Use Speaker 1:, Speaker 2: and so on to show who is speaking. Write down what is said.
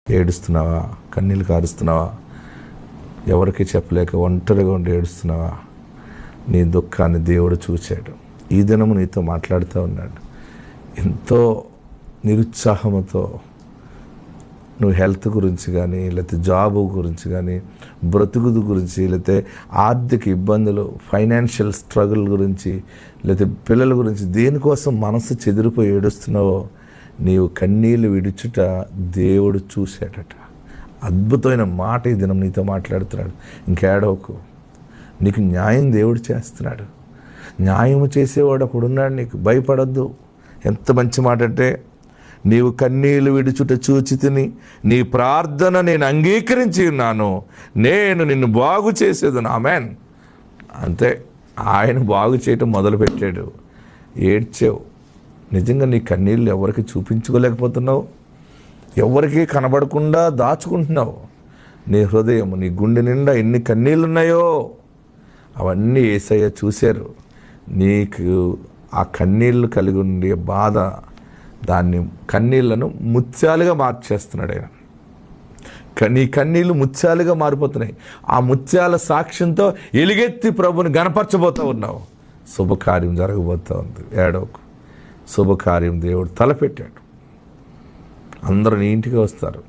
Speaker 1: ఏడుస్తున్నావా? కన్నీళ్ళు కారుస్తున్నావా? ఎవరికి చెప్పలేక ఒంటరిగా ఉండి ఏడుస్తున్నావా? నీ దుఃఖాన్ని దేవుడు చూశాడు. ఈ దినము నీతో మాట్లాడుతూ ఉన్నాడు. ఎంతో నిరుత్సాహంతో నువ్వు హెల్త్ గురించి కానీ, లేకపోతే జాబ్ గురించి కానీ, బ్రతుకుదు గురించి, లేకపోతే ఆర్థిక ఇబ్బందులు, ఫైనాన్షియల్ స్ట్రగుల్ గురించి, లేకపోతే పిల్లల గురించి దేనికోసం మనసు చెదిరిపోయి ఏడుస్తున్నావో నీవు కన్నీళ్ళు విడుచుట దేవుడు చూశాడట. అద్భుతమైన మాట ఈ దినం నీతో మాట్లాడుతున్నాడు. ఇంకేడవకు, నీకు న్యాయం దేవుడు చేస్తున్నాడు. న్యాయము చేసేవాడు ఒకడున్నాడు, నీకు భయపడద్దు. ఎంత మంచి మాట అంటే, నీవు కన్నీళ్ళు విడుచుట చూచితిని, నీ ప్రార్థన నేను అంగీకరించి ఉన్నాను, నేను నిన్ను బాగు చేసేదను. ఆమెన్. అంతే, ఆయన బాగు చేయటం మొదలుపెట్టాడు. ఏడ్చావు, నిజంగా నీ కన్నీళ్ళు ఎవరికి చూపించుకోలేకపోతున్నావు, ఎవరికి కనబడకుండా దాచుకుంటున్నావు. నీ హృదయం, నీ గుండె నిండా ఎన్ని కన్నీళ్ళు ఉన్నాయో అవన్నీ యేసయ్య చూశారు. నీకు ఆ కన్నీళ్ళు కలిగి ఉండే బాధ, దాన్ని కన్నీళ్లను ముత్యాలుగా మార్చేస్తున్నాడు ఆయన. నీ కన్నీళ్ళు ముత్యాలుగా మారిపోతున్నాయి. ఆ ముత్యాల సాక్ష్యంతో ఎలుగెత్తి ప్రభుని గణపరచబోతూ ఉన్నావు. శుభకార్యం జరగబోతూ ఉంది. ఏడవకు, శుభకార్యం దేవుడు తలపెట్టాడు. అందరూ నీ ఇంటికి వస్తారు.